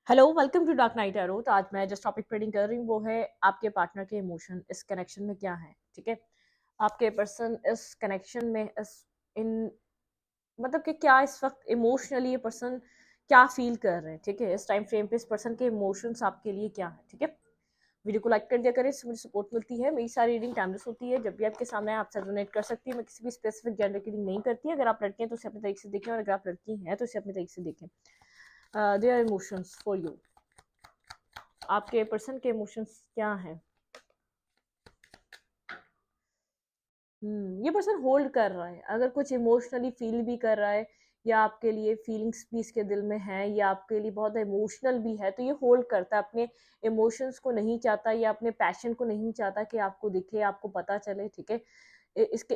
Hello, welcome to dark night arrow. तो आज मैं जिस टॉपिक पर रीडिंग कर रही हूँ वो है आपके पार्टनर के इमोशन इस कनेक्शन में क्या है। ठीक है, आपके पर्सन इस कनेक्शन में इस इन मतलब कि क्या इस वक्त इमोशनली ये पर्सन क्या फील कर रहे हैं। ठीक है, इस टाइम फ्रेम पे इस पर्सन के इमोशंस आपके लिए क्या है। ठीक है, वीडियो को लाइक कर दिया करें, इससे मुझे सपोर्ट मिलती है। मेरी सारी रीडिंग टाइमलेस होती है, जब भी आपके सामने आपसे डोनेट कर सकती है। मैं किसी भी स्पेसिफिक जेंडर की रीडिंग नहीं करती। अगर आप लड़के हैं तो उसे अपने तरीके से देखें, और अगर आप लड़की हैं तो उसे अपने तरीके से देखें। देयर इमोशंस फॉर यू, आपके पर्सन के इमोशंस क्या हैं। ये पर्सन होल्ड कर रहा है, अगर कुछ इमोशनली फील भी कर रहा है या आपके लिए फीलिंग्स भी इसके दिल में है या आपके लिए बहुत इमोशनल भी है, तो ये होल्ड करता है अपने इमोशंस को, नहीं चाहता या अपने पैशन को नहीं चाहता कि आपको दिखे, आपको पता चले। ठीक है, इसकी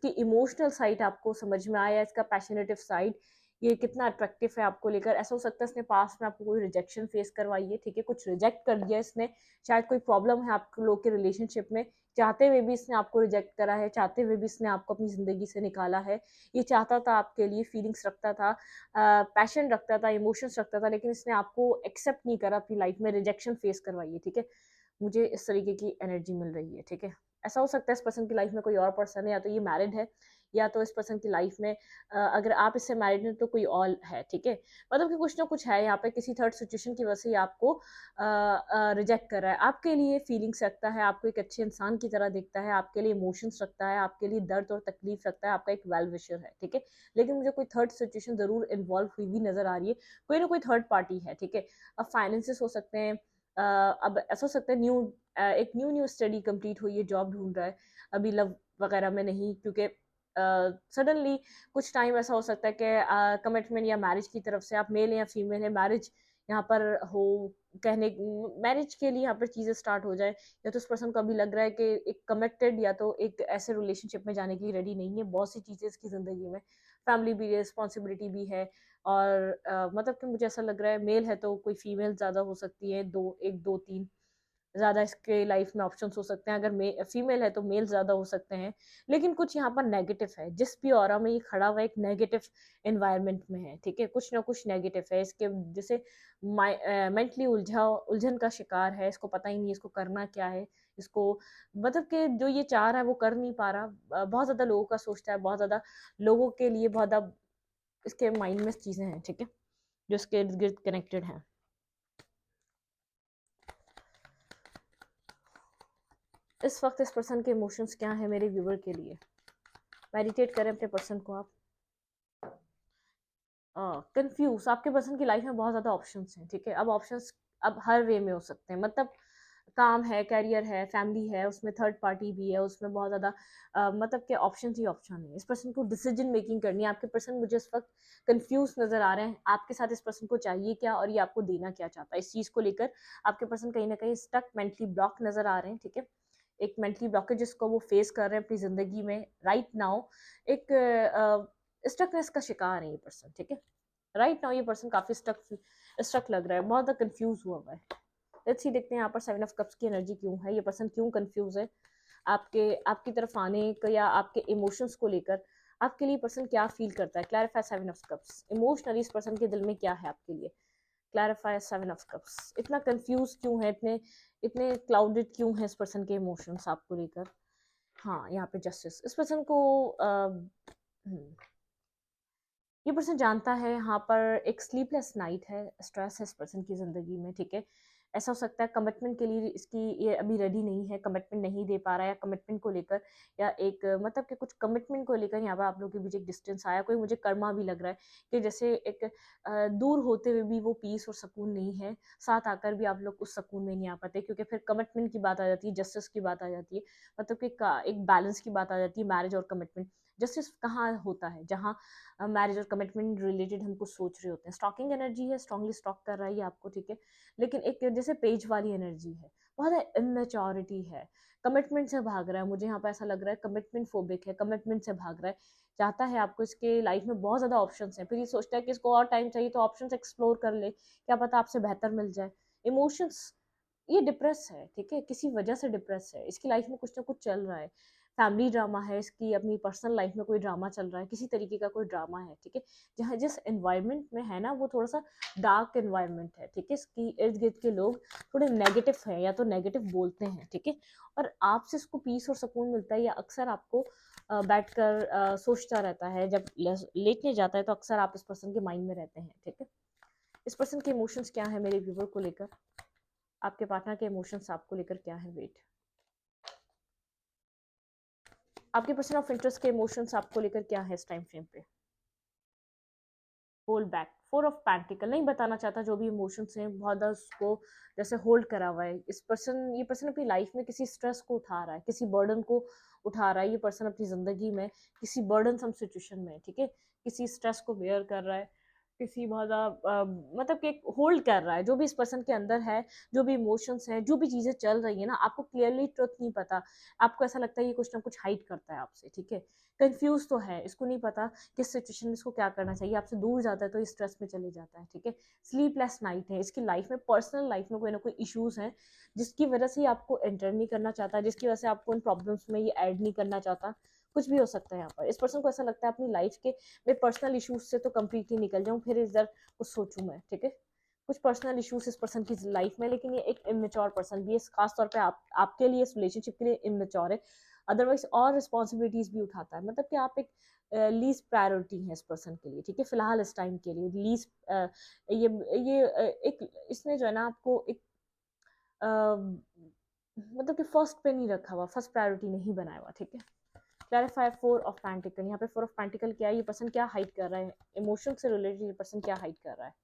इमोशनल साइड आपको समझ में आया, इसका पैशनेटिव साइड, ये कितना अट्रैक्टिव है आपको लेकर। ऐसा हो सकता है इसने पास्ट में आपको कोई रिजेक्शन फेस करवाई है। ठीक है, कुछ रिजेक्ट कर दिया इसने, शायद कोई प्रॉब्लम है आप लोग के रिलेशनशिप में, चाहते हुए भी इसने आपको रिजेक्ट करा है, चाहते हुए भी इसने आपको अपनी ज़िंदगी से निकाला है। ये चाहता था आपके लिए, फीलिंग्स रखता था, पैशन रखता था, इमोशंस रखता था, लेकिन इसने आपको एक्सेप्ट नहीं करा, अपनी लाइफ में रिजेक्शन फेस करवाई है। ठीक है, मुझे इस तरीके की एनर्जी मिल रही है। ठीक है, ऐसा हो सकता है इस पर्सन की लाइफ में कोई और पर्सन है, या तो ये मैरिड है या तो इस पर्सन की लाइफ में अगर आप इससे मैरिड हैं तो कोई और है। ठीक है, मतलब कि कुछ ना कुछ है यहाँ पे, किसी थर्ड सिचुएशन की वजह से ये आपको रिजेक्ट कर रहा है। आपके लिए फीलिंग्स रखता है, आपको एक अच्छे इंसान की तरह देखता है, आपके लिए इमोशंस रखता है, आपके लिए दर्द और तकलीफ रखता है, आपका एक वेल विशर है। ठीक है, लेकिन मुझे कोई थर्ड सिचुएशन जरूर इन्वॉल्व हुई भी नजर आ रही है, कोई ना कोई थर्ड पार्टी है। ठीक है, अब फाइनेंसेस हो सकते हैं, अब ऐसा हो सकता है एक न्यू स्टडी कंप्लीट हुई है, जॉब ढूंढ रहा है, अभी लव वगैरह में नहीं, क्योंकि सडनली कुछ टाइम ऐसा हो सकता है कि कमिटमेंट या मैरिज की तरफ से, आप मेल या फीमेल है, मैरिज यहाँ पर हो, कहने मैरिज के लिए यहाँ पर चीज़ें स्टार्ट हो जाए, या तो उस पर्सन को अभी लग रहा है कि एक कमिटेड या तो एक ऐसे रिलेशनशिप में जाने के लिए रेडी नहीं है। बहुत सी चीज़ें इसकी ज़िंदगी में, फैमिली भी, रिस्पॉन्सिबिलिटी भी है, और मतलब कि मुझे ऐसा लग रहा है मेल है तो कोई फीमेल ज़्यादा हो सकती है, दो एक दो तीन ज़्यादा इसके लाइफ में ऑप्शंस हो सकते हैं। अगर फीमेल है तो मेल ज़्यादा हो सकते हैं, लेकिन कुछ यहाँ पर नेगेटिव है, जिस भी ऑरा में ये खड़ा हुआ है, एक नेगेटिव एनवायरनमेंट में है। ठीक है, कुछ ना कुछ नेगेटिव है इसके, जैसे मेंटली उलझन का शिकार है, इसको पता ही नहीं इसको करना क्या है। इसको मतलब कि जो ये चाह रहा है वो कर नहीं पा रहा। बहुत ज़्यादा लोगों का सोचता है, बहुत ज़्यादा लोगों के लिए बहुत ज़्यादा इसके माइंड में चीज़ें हैं। ठीक है, जो इसके इर्द गिर्द कनेक्टेड हैं। इस वक्त इस पर्सन के इमोशंस क्या है मेरे व्यूवर के लिए। मेडिटेट करें अपने पर्सन को आप। कंफ्यूज, आपके पर्सन की लाइफ में बहुत ज़्यादा ऑप्शंस हैं। ठीक है, अब ऑप्शंस अब हर वे में हो सकते हैं, मतलब काम है, करियर है, फैमिली है, उसमें थर्ड पार्टी भी है, उसमें बहुत ज़्यादा मतलब कि ऑप्शन ही ऑप्शन है। इस पर्सन को डिसीजन मेकिंग करनी है। आपके पर्सन मुझे इस वक्त कंफ्यूज नज़र आ रहे हैं, आपके साथ इस पर्सन को चाहिए क्या और ये आपको देना क्या चाहता है। इस चीज़ को लेकर आपके पर्सन कहीं ना कहीं स्टक, मेंटली ब्लॉक नज़र आ रहे हैं। ठीक है, एक मेंटली ब्लॉकेज जिसको वो फेस कर रहे हैं अपनी ज़िंदगी में राइट नाउ, एक स्टकनेस का शिकार है ये पर्सन। ठीक है, राइट नाउ ये पर्सन काफी स्टक स्टक लग रहा है, बहुत ज्यादा कंफ्यूज हुआ है। लेट्स सी, देखते हैं यहाँ पर सेवन ऑफ कप्स की एनर्जी क्यों है, ये पर्सन क्यों कंफ्यूज है आपकी तरफ आने का, या आपके इमोशंस को लेकर आपके लिए पर्सन क्या फील करता है। Clarify seven of cups, emotionally इस पर्सन के दिल में क्या है आपके लिए। क्लैरिफाई सेवन ऑफ कप्स, इतना कंफ्यूज क्यों है, इतने इतने क्लाउडेड क्यों है इस पर्सन के इमोशंस आपको लेकर। हाँ, यहाँ पे जस्टिस, इस पर्सन को ये पर्सन जानता है यहाँ पर एक स्लीपलेस नाइट है, स्ट्रेस है इस पर्सन की ज़िंदगी में। ठीक है, ऐसा हो सकता है कमिटमेंट के लिए इसकी ये अभी रेडी नहीं है, कमिटमेंट नहीं दे पा रहा है, या कमिटमेंट को लेकर, या एक मतलब कि कुछ कमिटमेंट को लेकर यहाँ पर आप लोगों के बीच एक डिस्टेंस आया। कोई मुझे कर्मा भी लग रहा है कि जैसे एक दूर होते हुए भी वो पीस और सुकून नहीं है, साथ आकर भी आप लोग उस सुकून में नहीं आ पाते, क्योंकि फिर कमिटमेंट की बात आ जाती है, जस्टिस की बात आ जाती है, मतलब कि एक बैलेंस की बात आ जाती है, मैरिज और कमिटमेंट। जस्टिस कहाँ होता है, जहाँ मैरिज और कमिटमेंट रिलेटेड हम कुछ सोच रहे होते हैं। स्टॉकिंग एनर्जी है, स्ट्रांगली स्टॉक कर रहा है ये आपको। ठीक है, लेकिन एक जैसे पेज वाली एनर्जी है, बहुत इमेच्योरिटी है, कमिटमेंट से भाग रहा है। मुझे यहाँ पे ऐसा लग रहा है कमिटमेंट फोबिक है, कमिटमेंट से भाग रहा है, चाहता है आपको, इसके लाइफ में बहुत ज़्यादा ऑप्शंस हैं, फिर ये सोचता है कि इसको और टाइम चाहिए तो ऑप्शंस एक्सप्लोर कर ले, क्या पता आपसे बेहतर मिल जाए। इमोशंस, ये डिप्रेस है। ठीक है, किसी वजह से डिप्रेस है, इसकी लाइफ में कुछ ना कुछ चल रहा है। फैमिली ड्रामा है, इसकी अपनी पर्सनल लाइफ में कोई ड्रामा चल रहा है, किसी तरीके का कोई ड्रामा है, ठीक है, जहाँ जिस एनवायरनमेंट में है ना वो थोड़ा सा डार्क एनवायरनमेंट है, ठीक है, इसकी इर्द गिर्द के लोग थोड़े नेगेटिव हैं या तो नेगेटिव बोलते हैं, ठीक है, और आपसे इसको पीस और सुकून मिलता है या अक्सर आपको बैठकर सोचता रहता है, जब लेटने जाता है तो अक्सर आप इस पर्सन के माइंड में रहते हैं, ठीक है। इस पर्सन के इमोशंस क्या है मेरे व्यूवर को लेकर, आपके पार्टनर के इमोशंस आपको लेकर क्या है, वेट, आपके पर्सन ऑफ इंटरेस्ट के इमोशंस आपको लेकर क्या है इस टाइम फ्रेम पे, hold back, four of pentacle, नहीं बताना चाहता जो भी इमोशंस हैं, बहुत ज़्यादा उसको जैसे होल्ड करा हुआ है, ये पर्सन अपनी लाइफ में किसी स्ट्रेस को उठा रहा है, किसी बर्डन को उठा रहा है, ये पर्सन अपनी ज़िंदगी में किसी बर्डन सम सिचुएशन में, ठीक है, किसी स्ट्रेस को बेयर कर रहा है, किसी बहुत ज़्यादा मतलब कि होल्ड कर रहा है, जो भी इस पर्सन के अंदर है, जो भी इमोशंस हैं, जो भी चीज़ें चल रही है ना, आपको क्लियरली ट्रुथ नहीं पता, आपको ऐसा लगता है ये कुछ ना कुछ हाइड करता है आपसे, ठीक है, कंफ्यूज तो है, इसको नहीं पता किस सिचुएशन में इसको क्या करना चाहिए, आपसे दूर जाता है तो स्ट्रेस में चले जाता है, ठीक है, स्लीपलेस नाइट है, इसकी लाइफ में पर्सनल लाइफ में कोई ना कोई इश्यूज हैं जिसकी वजह से ये आपको एंटर नहीं करना चाहता, जिसकी वजह से आपको इन प्रॉब्लम्स में ये ऐड नहीं करना चाहता, कुछ भी हो सकता है यहाँ पर, इस पर्सन को ऐसा लगता है अपनी लाइफ के मैं पर्सनल इश्यूज से तो कम्प्लीटली निकल जाऊँ, फिर इधर कुछ सोचूं मैं, ठीक है, कुछ पर्सनल इश्यूज इस पर्सन की लाइफ में, लेकिन ये एक इमेच्योर पर्सन भी है, खास तौर पे आपके लिए इस रिलेशनशिप के लिए इमेच्योर है, अदरवाइज और रिस्पॉन्सिबिलिटीज भी उठाता है, मतलब कि आप एक लीस्ट प्रायोरिटी है इस पर्सन के लिए, ठीक है, फिलहाल इस टाइम के लिए लीस्ट एक इसने जो है ना आपको एक अ, मतलब कि फर्स्ट पे नहीं रखा हुआ, फर्स्ट प्रायोरिटी नहीं बनाया हुआ, ठीक है, क्लैरिफाई फोर ऑफ पेंटिकल, यहाँ पे फोर ऑफ पेंटिकल क्या है, ये पर्सन क्या हाइड कर रहा है, इमोशन से रिलेटेड ये पर्सन क्या हाइड कर रहा है,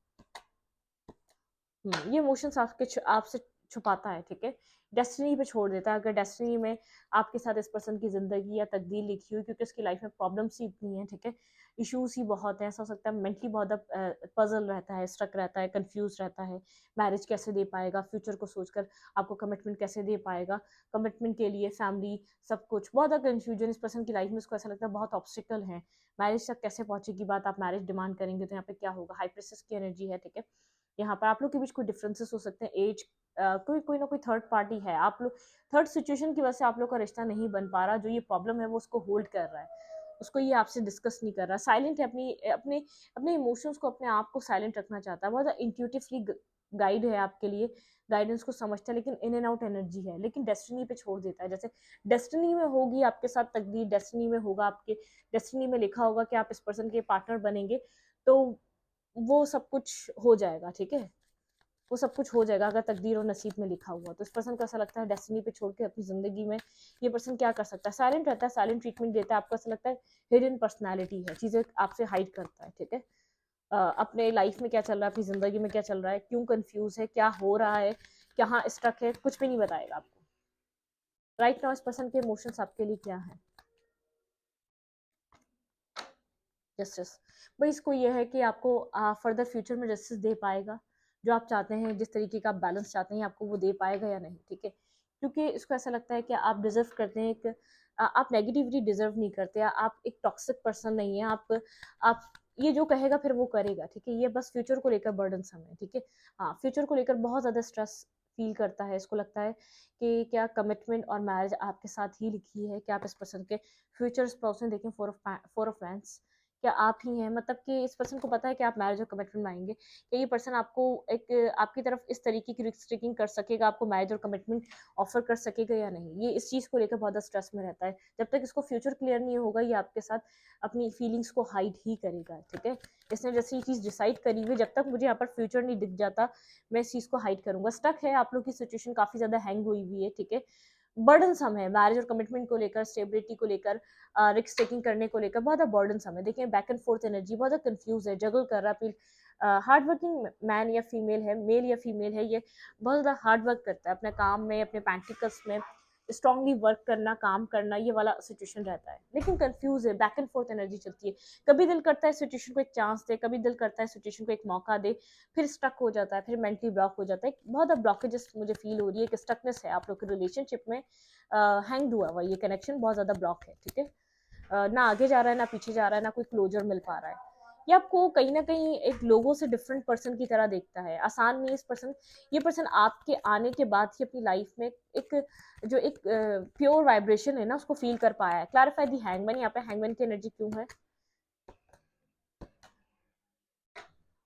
ये इमोशंस आपसे छुपाता है, ठीक है, डेस्टिनी पे छोड़ देता है, अगर डेस्टिनी में आपके साथ इस पर्सन की ज़िंदगी या तकदीर लिखी हुई, क्योंकि उसकी लाइफ में प्रॉब्लम्स ही इतनी हैं, ठीक है, इश्यूज ही बहुत हैं, ऐसा हो सकता है मेंटली बहुत पजल रहता है, स्ट्रक रहता है, कंफ्यूज रहता है, मैरिज कैसे दे पाएगा, फ्यूचर को सोचकर आपको कमिटमेंट कैसे दे पाएगा, कमिटमेंट के लिए फैमिली सब कुछ, बहुत ज़्यादा कन्फ्यूजन इस पर्सन की लाइफ में, उसको ऐसा लगता है बहुत ऑब्स्टिकल है, मैरिज तक कैसे पहुंचेगी बात, आप मैरिज डिमांड करेंगे तो यहाँ पे क्या होगा, हाई प्रेशर की एनर्जी है, ठीक है, यहाँ पर आप लोग के बीच कोई डिफरेंसेस हो सकते हैं, एज कोई ना कोई थर्ड पार्टी है, आप लोग थर्ड सिचुएशन की वजह से आप लोग का रिश्ता नहीं बन पा रहा, जो ये प्रॉब्लम है वो उसको होल्ड कर रहा है, उसको ये आपसे डिस्कस नहीं कर रहा, साइलेंट है, अपनी अपने अपने इमोशंस को, अपने आप को साइलेंट रखना चाहता है, बहुत इंट्यूटिवली गाइड है आपके लिए, गाइडेंस को समझता है, लेकिन इन एंड आउट एनर्जी है, लेकिन डेस्टिनी पे छोड़ देता है, जैसे डेस्टिनी में होगी आपके साथ तकदीर, डेस्टिनी में होगा, आपके डेस्टिनी में लिखा होगा कि आप इस पर्सन के पार्टनर बनेंगे, तो वो सब कुछ हो जाएगा, ठीक है, वो सब कुछ हो जाएगा अगर तकदीर और नसीब में लिखा हुआ, तो इस पर्सन को ऐसा लगता है डेस्टिनी पे छोड़ के अपनी जिंदगी में ये पर्सन क्या कर सकता है, साइलेंट रहता है, साइलेंट ट्रीटमेंट देता है, आपको ऐसा लगता है हिडन पर्सनैलिटी है, चीजें आपसे हाइड करता है, ठीक है, अपने लाइफ में क्या चल रहा है, अपनी जिंदगी में क्या चल रहा है, क्यों कंफ्यूज है, क्या हो रहा है, कहाँ स्टक है, कुछ भी नहीं बताएगा आपको, राइट नाउ इस पर्सन के इमोशंस आपके लिए क्या है, जस्टिस, भाई इसको ये है कि आपको फर्दर फ्यूचर में जस्टिस दे पाएगा, जो आप चाहते हैं, जिस तरीके का आप बैलेंस चाहते हैं आपको वो दे पाएगा या नहीं, ठीक है, क्योंकि इसको ऐसा लगता है कि आप डिजर्व करते हैं एक आप नेगेटिविटी डिजर्व नहीं करते, आप एक टॉक्सिक पर्सन नहीं है, आप ये जो कहेगा फिर वो करेगा, ठीक है, ये बस फ्यूचर को लेकर बर्डन है, ठीक है, हाँ फ्यूचर को लेकर बहुत ज़्यादा स्ट्रेस फील करता है, इसको लगता है कि क्या कमिटमेंट और मैरिज आपके साथ ही लिखी है, क्या आप इस पर्सन के फ्यूचर स्पाउस में देखें, फोर ऑफ वैंस, क्या आप ही हैं, मतलब कि इस पर्सन को पता है कि आप मैरिज और कमिटमेंट में आएंगे, क्या ये पर्सन आपको एक आपकी तरफ इस तरीके की रिस्क टेकिंग कर सकेगा, आपको मैरिज और कमिटमेंट ऑफर कर सकेगा या नहीं, ये इस चीज़ को लेकर बहुत ज़्यादा स्ट्रेस में रहता है, जब तक इसको फ्यूचर क्लियर नहीं होगा ये आपके साथ अपनी फीलिंग्स को हाइड ही करेगा, ठीक है, इसने जैसे ये चीज़ डिसाइड करी हुई, जब तक मुझे यहाँ पर फ्यूचर नहीं दिख जाता मैं इस चीज़ को हाइड करूंगा, स्टक है, आप लोग की सिचुएशन काफ़ी ज़्यादा हैंग हुई हुई है, ठीक है, बर्डनसम है, मैरिज और कमिटमेंट को लेकर, स्टेबिलिटी को लेकर, रिस्क टेकिंग करने को लेकर बहुत ज़्यादा बर्डनसम है, देखिए बैक एंड फोर्थ एनर्जी, बहुत ज़्यादा कंफ्यूज है, जगल कर रहा है, हार्ड वर्किंग मैन या फीमेल है, मेल या फीमेल है, ये बहुत ज़्यादा हार्ड वर्क करता है अपने काम में, अपने प्रैक्टिकल्स में स्ट्रांगली वर्क करना, काम करना, ये वाला सिचुएशन रहता है, लेकिन कंफ्यूज है, बैक एंड फोर्थ एनर्जी चलती है, कभी दिल करता है सिचुएशन को एक चांस दे, कभी दिल करता है सिचुएशन को एक मौका दे, फिर स्टक हो जाता है, फिर मेंटली ब्लॉक हो जाता है, बहुत ज़्यादा ब्लॉकेजेस मुझे फील हो रही है, एक स्टकनेस है आप लोग के रिलेशनशिप में, हैंग हुआ हुआ ये कनेक्शन बहुत ज़्यादा ब्लॉक है, ठीक है, ना आगे जा रहा है, ना पीछे जा रहा है, ना कोई क्लोजर मिल पा रहा है, ये आपको कहीं न कहीं एक लोगों से डिफरेंट पर्सन की तरह देखता है। आसान नहीं है ये पर्सन आपके आने के बाद ही अपनी लाइफ में एक जो एक प्योर वाइब्रेशन है ना उसको फ़ील कर पाया है। क्लैरिफाई द हैंगमैन, यहाँ पे हैंगमैन की एनर्जी क्यों है?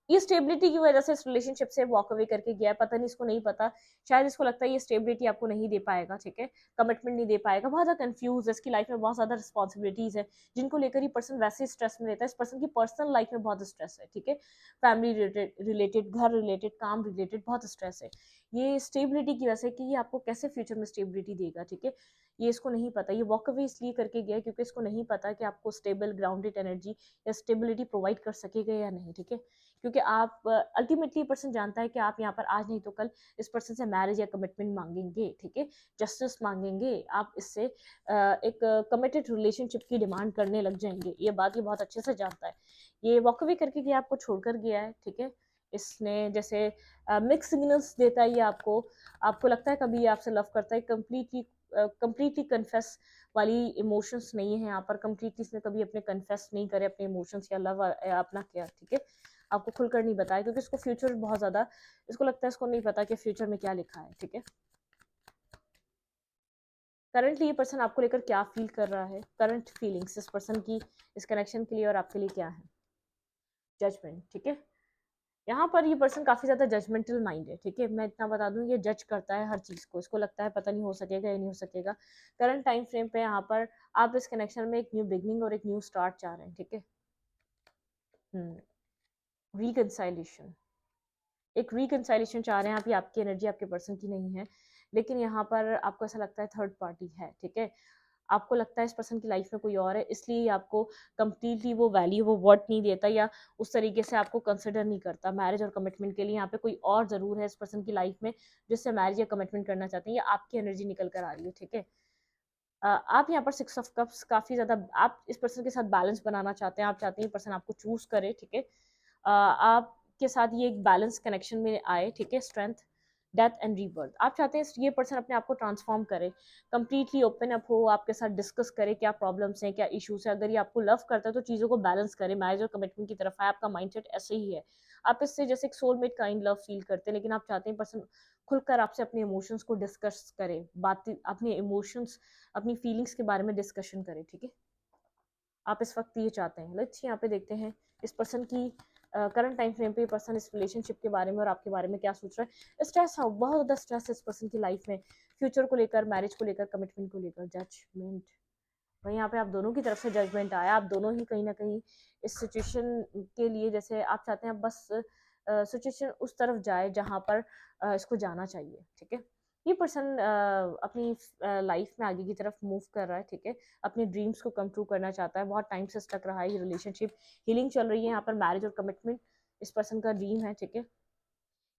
ये स्टेबिलिटी की वजह से इस रिलेशनशिप से वॉक अवे करके गया है, पता नहीं इसको नहीं पता, शायद इसको लगता है ये स्टेबिलिटी आपको नहीं दे पाएगा, ठीक है, कमिटमेंट नहीं दे पाएगा, बहुत ज़्यादा कंफ्यूज है, इसकी लाइफ में बहुत ज़्यादा रिस्पॉन्सिबिलिटीज है जिनको लेकर ये पर्सन वैसे ही स्ट्रेस में रहता है। इस पर्सन की पर्सनल लाइफ में बहुत स्ट्रेस है, ठीक है, फैमिली रिलेटेड, घर रिलेटेड, काम रिलेटेड बहुत स्ट्रेस है। ये स्टेबिलिटी की वजह से कि ये आपको कैसे फ्यूचर में स्टेबिलिटी देगा, ठीक है, ये इसको नहीं पता। ये वॉक अवे इसलिए करके गया क्योंकि इसको नहीं पता कि आपको स्टेबल ग्राउंडेड एनर्जी या स्टेबिलिटी प्रोवाइड कर सकेगा या नहीं, ठीक है, क्योंकि आप अल्टीमेटली पर्सन जानता है कि आप यहाँ पर आज नहीं तो कल इस पर्सन से मैरिज या कमिटमेंट मांगेंगे, ठीक है, जस्टिस मांगेंगे, आप इससे एक कमिटेड रिलेशनशिप की डिमांड करने लग जाएंगे। ये बात ये बहुत अच्छे से जानता है। ये वॉकअवे करके गया, आपको छोड़कर गया है, ठीक है, इसने जैसे मिक्स सिग्नल्स देता है ये आपको लगता है कभी ये आपसे लव करता है, कंप्लीटली कन्फेस वाली इमोशंस नहीं है यहाँ पर, कंप्लीटली इसने कभी अपने कन्फेस नहीं करे अपने इमोशंस या लव अपना केयर, ठीक है, आपको खुलकर नहीं बताया क्योंकि इसको फ्यूचर बहुत ज़्यादा, इसको लगता है इसको नहीं पता कि फ्यूचर में क्या लिखा है, ठीक है। करंटली ये पर्सन आपको लेकर क्या फील कर रहा है, करंट फीलिंग्स इस पर्सन की इस कनेक्शन के लिए और आपके लिए क्या है? जजमेंट, ठीक है, यहाँ पर ये पर्सन काफ़ी ज़्यादा जजमेंटल माइंड है, ठीक है, मैं इतना बता दूँ, ये जज करता है हर चीज़ को, इसको लगता है पता नहीं हो सकेगा या नहीं हो सकेगा। करंट टाइम फ्रेम पे यहाँ पर आप इस कनेक्शन में एक न्यू बिगनिंग और एक न्यू स्टार्ट चाह रहे हैं, ठीक है। रिकंसाइलेशन, एक रिकंसाइलेशन चाह रहे हैं आप, ये आपकी एनर्जी आपके पर्सन की नहीं है, लेकिन यहाँ पर आपको ऐसा लगता है थर्ड पार्टी है, ठीक है, आपको लगता है इस पर्सन की लाइफ में कोई और है, इसलिए आपको कंप्लीटली वो वैल्यू वो वर्थ नहीं देता या उस तरीके से आपको कंसिडर नहीं करता मैरिज और कमिटमेंट के लिए। यहाँ पे कोई और ज़रूर है इस पर्सन की लाइफ में जिससे मैरिज या कमिटमेंट करना चाहते हैं, या आपकी एनर्जी निकल कर आ रही है, ठीक है। आप यहाँ पर 6 ऑफ कप्स काफ़ी ज़्यादा आप इस पर्सन के साथ बैलेंस बनाना चाहते हैं, आप चाहते हैं पर्सन आपको चूज़ करे, ठीक है, आपके साथ ये एक बैलेंस कनेक्शन में आए, ठीक है, स्ट्रेंथ, डेथ एंड रीबर्थ, आप चाहते हैं ये पर्सन अपने आप को ट्रांसफॉर्म करे, कंप्लीटली ओपन अप हो, आपके साथ डिस्कस करे क्या प्रॉब्लम्स हैं, क्या इश्यूज है, अगर ये आपको लव करता है तो चीज़ों को बैलेंस करे, मैरिज और कमिटमेंट की तरफ है, आपका माइंडसेट ऐसे ही है, आप इससे जैसे एक सोलमेट काइंड लव फील करते हैं, लेकिन आप चाहते हैं पर्सन खुलकर आपसे अपने इमोशंस को डिस्कस करे, बातें अपने इमोशंस अपनी फीलिंग्स के बारे में डिस्कशन करे, ठीक है, आप इस वक्त ये चाहते हैं। लेट्स यहाँ पे देखते हैं इस पर्सन की करंट टाइम फ्रेम पे पर्सन इस रिलेशनशिप के बारे में और आपके बारे में क्या सोच रहा है। स्ट्रेस है, बहुत ज़्यादा स्ट्रेस है इस पर्सन की लाइफ में, फ्यूचर को लेकर, मैरिज को लेकर, कमिटमेंट को लेकर, जजमेंट, वहीं यहाँ पे आप दोनों की तरफ से जजमेंट आया, आप दोनों ही कहीं ना कहीं इस सिचुएशन के लिए जैसे आप चाहते हैं बस सिचुएशन उस तरफ जाए जहाँ पर इसको जाना चाहिए, ठीक है। ये पर्सन अपनी लाइफ में आगे की तरफ मूव कर रहा है, ठीक है, अपने ड्रीम्स को कम ट्रू करना चाहता है, बहुत टाइम से स्टक रहा है ये रिलेशनशिप, हीलिंग चल रही है यहाँ पर, मैरिज और कमिटमेंट इस पर्सन का ड्रीम है, ठीक है।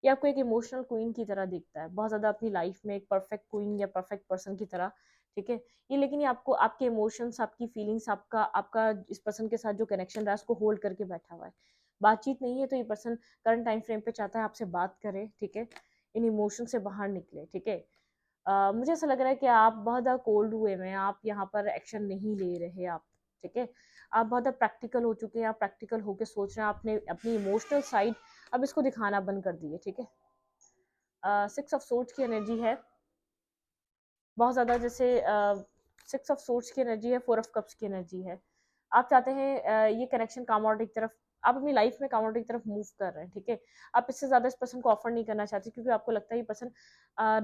ये आपको एक इमोशनल क्वीन की तरह दिखता है, बहुत ज़्यादा अपनी लाइफ में एक परफेक्ट क्वीन या परफेक्ट पर्सन की तरह, ठीक है। ये लेकिन ये आपको आपके इमोशंस, आपकी फीलिंग्स, आपका आपका इस पर्सन के साथ जो कनेक्शन रहा है उसको होल्ड करके बैठा हुआ है, बातचीत नहीं है, तो ये पर्सन करंट टाइम फ्रेम पे चाहता है आपसे बात करे, ठीक है, इन इमोशन से बाहर निकले, ठीक है। मुझे ऐसा लग रहा है कि आप बहुत ज़्यादा कोल्ड हुए हैं, आप यहाँ पर एक्शन नहीं ले रहे आप, ठीक है, आप बहुत ज़्यादा प्रैक्टिकल हो चुके हैं, आप प्रैक्टिकल होकर सोच रहे हैं, आपने अपनी इमोशनल साइड अब इसको दिखाना बंद कर दिए, ठीक है। 6 ऑफ सोर्ड्स की एनर्जी है, बहुत ज़्यादा जैसे 6 ऑफ सोर्ड्स की एनर्जी है, 4 ऑफ कप्स की एनर्जी है, आप चाहते हैं ये कनेक्शन कामआउट की तरफ, आप अपनी लाइफ में कामआउट की तरफ मूव कर रहे हैं, ठीक है, आप इससे ज़्यादा इस पर्सन को ऑफर नहीं करना चाहते क्योंकि आपको लगता है ये पर्सन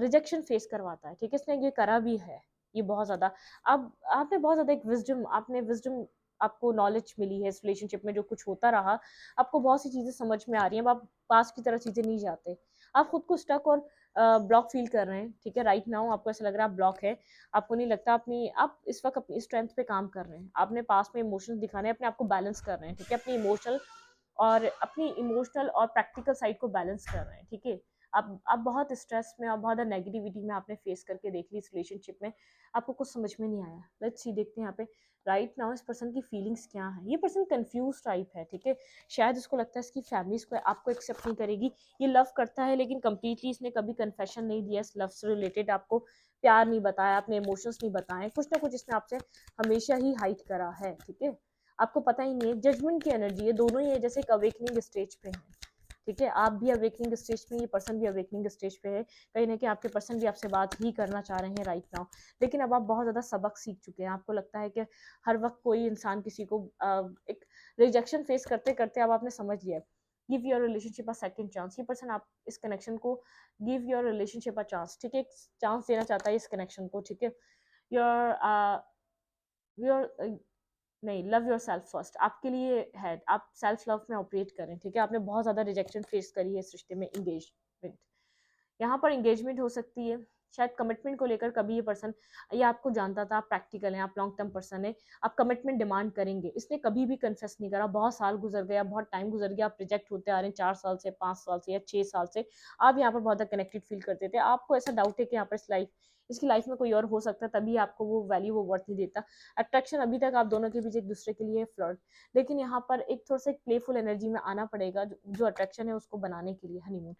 रिजेक्शन फेस करवाता है, ठीक है, इसने ये करा भी है, ये बहुत ज़्यादा, अब आपने बहुत ज़्यादा एक विजडम आपको नॉलेज मिली है इस रिलेशनशिप में, जो कुछ होता रहा आपको बहुत सी चीज़ें समझ में आ रही हैं, अब आप पास की तरह चीज़ें नहीं जाते, आप खुद को स्टक और ब्लॉक फील कर रहे हैं, ठीक है, राइट नाउ आपको ऐसा लग रहा है आप ब्लॉक है, आपको नहीं लगता आप इस वक्त अपनी स्ट्रेंथ पे काम कर रहे हैं, आपने पास में इमोशंस दिखाने अपने आप को बैलेंस कर रहे हैं, ठीक है, अपनी इमोशनल और प्रैक्टिकल साइड को बैलेंस कर रहे हैं, ठीक है। आप बहुत स्ट्रेस में और बहुत नेगेटिविटी में आपने फेस करके देख ली इस रिलेशनशिप में, आपको कुछ समझ में नहीं आया। लेट्स सी देखते हैं यहाँ पे राइट नाउ इस पर्सन की फीलिंग्स क्या है। ये पर्सन कंफ्यूज टाइप है, ठीक है, शायद इसको लगता है इसकी फैमिली इसको आपको एक्सेप्ट नहीं करेगी, ये लव करता है लेकिन कंप्लीटली इसने कभी कन्फेशन नहीं दिया इस लव से रिलेटेड, आपको प्यार नहीं बताया, अपने इमोशंस नहीं बताए, कुछ ना कुछ इसने आपसे हमेशा ही हाइड करा है, ठीक है। आपको पता ही नहीं है, जजमेंट की एनर्जी है, दोनों ही है, जैसे एक अवेकनिंग स्टेज पे है, ठीक है, आप भी अवेकनिंग स्टेज पे, ये पर्सन भी अवेकनिंग स्टेज पे है, कहीं ना कहीं आपके पर्सन भी आपसे बात ही करना चाह रहे हैं राइट नाउ, लेकिन अब आप बहुत ज़्यादा सबक सीख चुके हैं, आपको लगता है कि हर वक्त कोई इंसान किसी को एक रिजेक्शन फेस करते करते अब आपने समझ लिया है, give your relationship a second chance, ये पर्सन आप इस कनेक्शन को, give your relationship a chance, ठीक है, एक चांस देना चाहता है इस कनेक्शन को, ठीक है, योर योर नहीं, लव योर सेल्फ फर्स्ट, आपके लिए है, आप सेल्फ लव में ऑपरेट करें, ठीक है, आपने बहुत ज़्यादा रिजेक्शन फेस करी है इस रिश्ते में, इंगेजमेंट, यहाँ पर इंगेजमेंट हो सकती है, शायद कमिटमेंट को लेकर कभी ये पर्सन, ये आपको जानता था, आप प्रैक्टिकल हैं, आप लॉन्ग टर्म पर्सन है, आप कमिटमेंट डिमांड करेंगे, इसने कभी भी कन्फेस नहीं करा, बहुत साल गुजर गया, बहुत टाइम गुजर गया, आप रिजेक्ट होते आ रहे हैं 4 साल से, 5 साल से या 6 साल से, आप यहाँ पर बहुत ज़्यादा कनेक्टेड फील करते थे, आपको ऐसा डाउट है कि यहाँ पर इसकी लाइफ में कोई और हो सकता है, तभी आपको वो वैल्यू, वो वर्थ नहीं देता, अट्रैक्शन अभी तक आप दोनों के बीच एक दूसरे के लिए फ्लर्ट, लेकिन यहाँ पर एक थोड़ा सा प्लेफुल एनर्जी में आना पड़ेगा, जो अट्रैक्शन है उसको बनाने के लिए, हनीमून,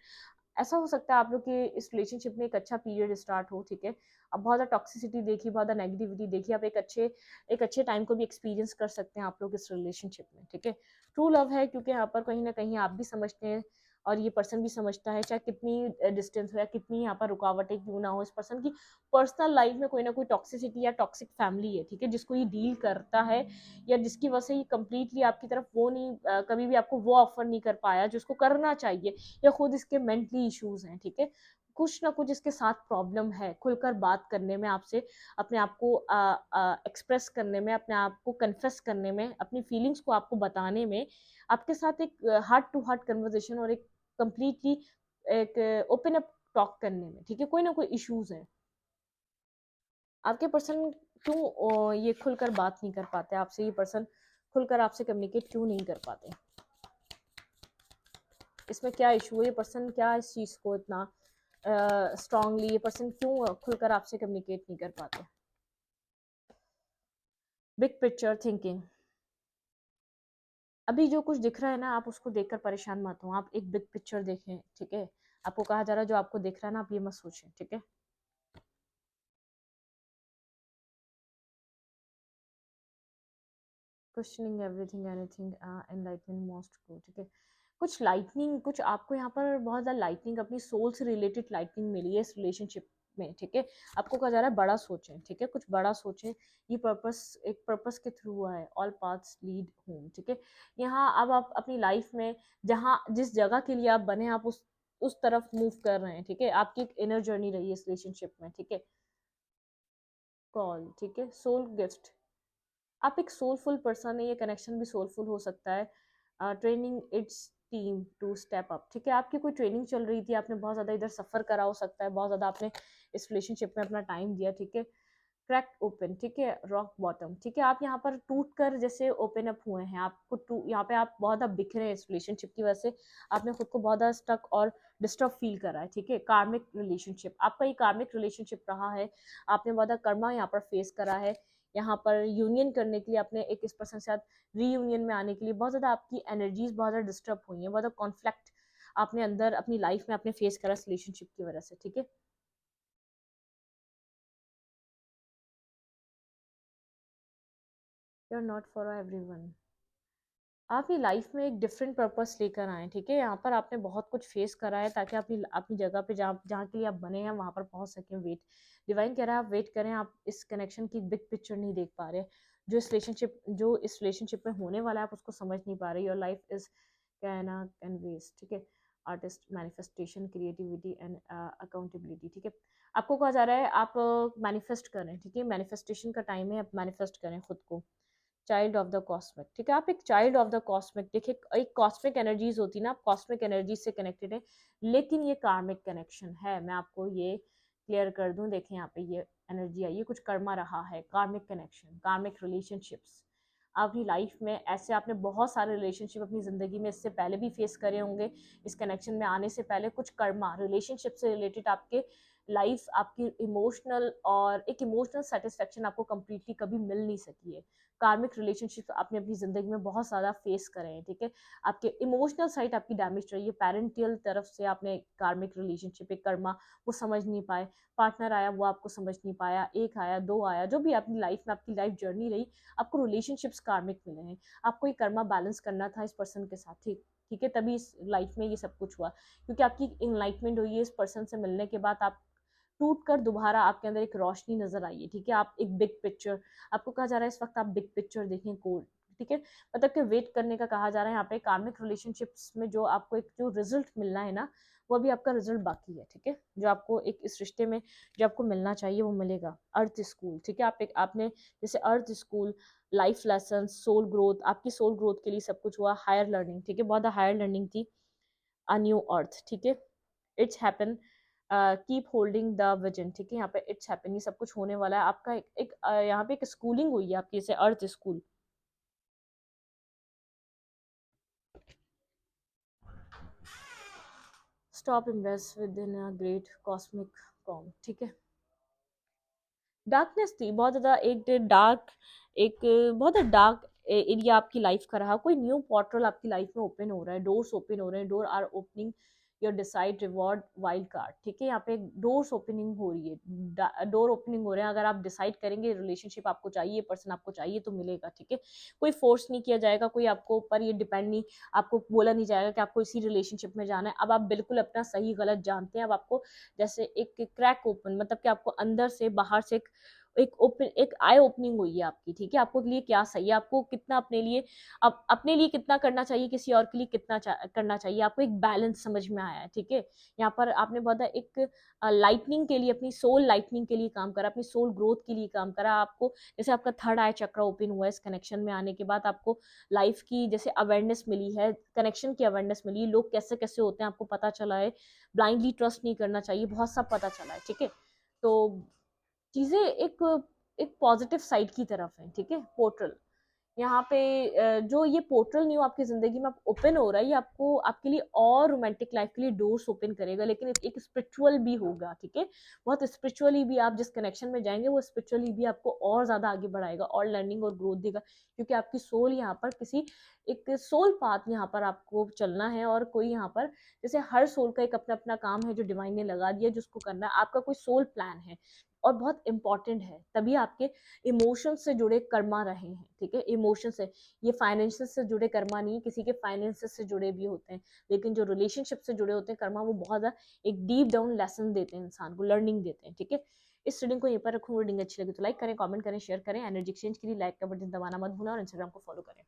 ऐसा हो सकता है आप लोग के इस रिलेशनशिप में एक अच्छा पीरियड स्टार्ट हो, ठीक है, अब बहुत ज़्यादा टॉक्सिसिटी देखी, बहुत ज़्यादा नेगेटिविटी देखी, आप एक अच्छे टाइम को भी एक्सपीरियंस कर सकते हैं आप लोग इस रिलेशनशिप में, ठीक है, ट्रू लव है, क्योंकि यहाँ पर कहीं ना कहीं आप भी समझते हैं और ये पर्सन भी समझता है, चाहे कितनी डिस्टेंस हो या कितनी यहाँ पर रुकावटें क्यों ना हो, इस पर्सन की पर्सनल लाइफ में कोई ना कोई टॉक्सिसिटी या टॉक्सिक फैमिली है, ठीक है, जिसको ये डील करता है, या जिसकी वजह से ये कंप्लीटली आपकी तरफ वो नहीं, कभी भी आपको वो ऑफर नहीं कर पाया जो उसको करना चाहिए, या खुद इसके मेंटली इश्यूज हैं, ठीक है, कुछ ना कुछ इसके साथ प्रॉब्लम है, खुलकर बात करने में आपसे, अपने आप को एक्सप्रेस करने में, अपने आप को कन्फेस करने में, अपनी फीलिंग्स को आपको बताने में, आपके साथ एक हार्ट टू हार्ट कन्वर्सेशन और एक कंप्लीटली एक ओपन अप टॉक करने में, ठीक है, कोई ना कोई इश्यूज है, आपके पर्सन क्यों ये खुलकर बात नहीं कर पाते आपसे, ये पर्सन खुलकर आपसे कम्युनिकेट क्यों नहीं कर पाते, इसमें क्या इशू है, ये पर्सन क्या इस चीज़ को इतना स्ट्रांगली, ये पर्सन क्यों खुलकर आपसे कम्युनिकेट नहीं कर पाते, बिग पिक्चर थिंकिंग, अभी जो कुछ दिख रहा है ना, आप उसको देखकर परेशान मत हो, आप एक बिग पिक्चर देखें, ठीक है, आपको कहा जा रहा है जो आपको दिख रहा है ना, आप ये मत सोचें, ठीक है, questioning everything anything enlightening most को, ठीक है, कुछ लाइटनिंग, कुछ आपको यहाँ पर बहुत ज़्यादा लाइटनिंग, अपनी सोल से रिलेटेड लाइटनिंग मिली है इस रिलेशनशिप में, ठीक है, आपको कहा जा रहा है बड़ा सोचें, ठीक है, कुछ बड़ा सोचें, ये पर्पस एक पर्पस के थ्रू हुआ है, ऑल पाथ्स लीड होम, ठीक है, यहाँ अब आप अपनी लाइफ में जहाँ जिस जगह के लिए आप बने, आप उस तरफ मूव कर रहे हैं, ठीक है, आपकी एक इनर जर्नी रही है इस रिलेशनशिप में, ठीक है, कॉल, ठीक है, सोल गिफ्ट, आप एक सोलफुल पर्सन है, ये कनेक्शन भी सोलफुल हो सकता है, training it's team to step up, ठीक है, आपकी कोई ट्रेनिंग चल रही थी, आपने बहुत ज़्यादा इधर सफ़र करा हो सकता है, बहुत ज़्यादा आपने इस रिलेशनशिप में अपना टाइम दिया, ठीक है, क्रैक ओपन, ठीक है, रॉक बॉटम, ठीक है, आप यहाँ पर टूट कर जैसे ओपन अप हुए हैं, आपको यहाँ पे आप बहुत ज़्यादा बिखरे हैं इस रिलेशनशिप की वजह से, आपने खुद को बहुत ज़्यादा स्टक और डिस्टर्ब फील करा है, ठीक है, कार्मिक रिलेशनशिप, आपका ये कार्मिक रिलेशनशिप रहा है, आपने बहुत ज़्यादा कर्मा यहाँ पर फेस करा है, यहाँ पर यूनियन करने के लिए आपने एक इस पर्सन के साथ रीयूनियन में आने के लिए बहुत ज़्यादा आपकी एनर्जीज बहुत ज़्यादा डिस्टर्ब हुई हैं, बहुत ज़्यादा कॉन्फ्लिक्ट आपने अंदर अपनी लाइफ में आपने फेस करा इस रिलेशनशिप की वजह से, ठीक है, you are not for everyone, आप ये लाइफ में एक डिफरेंट पर्पस लेकर आए, ठीक है, यहाँ पर आपने बहुत कुछ फेस करा है ताकि अपनी अपनी जगह पे जहाँ जहाँ के लिए आप बने हैं वहाँ पर पहुँच सकें, वेट, डिवाइन कह रहा है आप वेट करें, आप इस कनेक्शन की बिग पिक्चर नहीं देख पा रहे, जो इस रिलेशनशिप में होने वाला है आप उसको समझ नहीं पा रहे, योर लाइफ इज कैना कैन वेस्ट, ठीक है, artist manifestation creativity and accountability, ठीक है, आपको कहा जा रहा है आप मैनिफेस्ट करें, ठीक है, मैनिफेस्टेशन का टाइम है, आप मैनिफेस्ट करें खुद को, चाइल्ड ऑफ द कॉस्मिक, ठीक है, आप एक चाइल्ड ऑफ द कॉस्मिक, देखिए एक कॉस्मिक एनर्जीज होती है ना, आप कॉस्मिक एनर्जी से कनेक्टेड है, लेकिन ये कार्मिक कनेक्शन है, मैं आपको ये क्लियर कर दूं, देखें यहाँ पे ये एनर्जी आई, ये कुछ कर्मा रहा है, कार्मिक कनेक्शन, कार्मिक रिलेशनशिप्स, अपनी लाइफ में ऐसे आपने बहुत सारे रिलेशनशिप अपनी ज़िंदगी में इससे पहले भी फेस करे होंगे, इस कनेक्शन में आने से पहले कुछ कर्मा रिलेशनशिप से रिलेटेड आपके लाइफ आपकी इमोशनल और एक इमोशनल सेटिस्फेक्शन आपको कंप्लीटली कभी मिल नहीं सकी है। कार्मिक रिलेशनशिप आपने अपनी ज़िंदगी में बहुत ज़्यादा फेस करे हैं, ठीक है? आपके इमोशनल साइड आपकी डैमेज रही है, पेरेंटियल तरफ से आपने कार्मिक रिलेशनशिप, एक कर्मा वो समझ नहीं पाए, पार्टनर आया वो आपको समझ नहीं पाया, 1 आया, 2 आया, जो भी आपकी लाइफ में आपकी लाइफ जर्नी रही, आपको रिलेशनशिप्स कार्मिक मिले हैं। आपको ये कर्मा बैलेंस करना था इस पर्सन के साथ, ठीक है? तभी इस लाइफ में ये सब कुछ हुआ, क्योंकि आपकी एनलाइटमेंट हुई है इस पर्सन से मिलने के बाद। आप टूट कर दोबारा आपके अंदर एक रोशनी नजर आई है, ठीक है? आप एक बिग पिक्चर, आपको कहा जा रहा है इस वक्त आप बिग पिक्चर देखें, कोल, ठीक है? मतलब कि वेट करने का कहा जा रहा है यहाँ पे। कार्मिक रिलेशनशिप्स में जो आपको एक जो रिजल्ट मिलना है ना, वो अभी आपका रिजल्ट बाकी है, ठीक है? जो आपको एक इस रिश्ते में जो आपको मिलना चाहिए वो मिलेगा। अर्थ स्कूल, ठीक है? आपने जैसे earth school, life lesson, soul growth, आपकी सोल ग्रोथ के लिए सब कुछ हुआ। हायर लर्निंग, ठीक है? बहुत हायर लर्निंग थी। अ न्यू अर्थ, ठीक है? It's happen, keep holding the vision, ठीक है? यहाँ पे इट्स हैपन, ये सब कुछ होने वाला है आपका। यहाँ पे एक स्कूलिंग हुई है आपकी, जैसे earth school. Stop invest with in a great cosmic calm, ठीक है? डार्कनेस थी बहुत ज़्यादा, एक बहुत डार्क एरिया आपकी लाइफ का रहा। कोई न्यू पोर्टल आपकी लाइफ में ओपन हो रहा है, डोर्स ओपन हो रहे हैं, door are opening your decide reward wild card, ठीक है? यहाँ पे डोर्स ओपनिंग हो रही है, डोर ओपनिंग हो रहे हैं। अगर आप डिसाइड करेंगे रिलेशनशिप आपको चाहिए, पर्सन आपको चाहिए, तो मिलेगा, ठीक है? कोई फोर्स नहीं किया जाएगा, कोई आपको ऊपर ये डिपेंड नहीं, आपको बोला नहीं जाएगा कि आपको इसी रिलेशनशिप में जाना है। अब आप बिल्कुल अपना सही गलत जानते हैं। अब आपको जैसे एक क्रैक ओपन, मतलब कि आपको अंदर से बाहर से एक आई ओपनिंग हुई है आपकी, ठीक है? आपको लिए क्या सही है, आपको कितना अपने लिए, अपने लिए कितना करना चाहिए, किसी और के लिए कितना करना चाहिए, आपको एक बैलेंस समझ में आया है, ठीक है? यहाँ पर आपने बहुत एक लाइटनिंग के लिए, अपनी सोल लाइटनिंग के लिए काम करा, अपनी सोल ग्रोथ के लिए काम करा। आपको जैसे आपका थर्ड आई चक्र ओपन हुआ है इस कनेक्शन में आने के बाद, आपको लाइफ की जैसे अवेयरनेस मिली है, कनेक्शन की अवेयरनेस मिली है, लोग कैसे कैसे होते हैं आपको पता चला है, ब्लाइंडली ट्रस्ट नहीं करना चाहिए, बहुत सब पता चला है, ठीक है? तो चीजें एक पॉजिटिव साइड की तरफ है, ठीक है? पोर्टल यहाँ पे जो ये पोर्टल न्यू आपकी जिंदगी में ओपन हो रहा है, ये आपको आपके लिए और रोमांटिक लाइफ के लिए डोर्स ओपन करेगा, लेकिन एक स्पिरिचुअल भी होगा, ठीक है? बहुत स्पिरिचुअली भी आप जिस कनेक्शन में जाएंगे, वो स्पिरिचुअली भी आपको और ज्यादा आगे बढ़ाएगा और लर्निंग और ग्रोथ देगा, क्योंकि आपकी सोल यहाँ पर किसी एक सोल पाथ यहाँ पर आपको चलना है। और कोई यहाँ पर जैसे हर सोल का एक अपना अपना काम है जो डिवाइन ने लगा दिया, जिसको करना है। आपका कोई सोल प्लान है और बहुत इंपॉर्टेंट है, तभी आपके इमोशन से जुड़े कर्मा रहे हैं, ठीक है? इमोशन से, ये फाइनेंशियल से जुड़े कर्मा नहीं, किसी के फाइनेंसेस से जुड़े भी होते हैं, लेकिन जो रिलेशनशिप से जुड़े होते हैं कर्मा, वो बहुत ज़्यादा एक डीप डाउन लेसन देते हैं, इंसान को लर्निंग देते हैं, ठीक है? इस रीडिंग को यहीं पर रखूँ। रीडिंग अच्छी लगी तो लाइक करें, कमेंट करें, शेयर करें। एनर्जी एक्सचेंज के लिए लाइक का बटन दबाना मत भूलना और इंस्टाग्राम को फॉलो करें।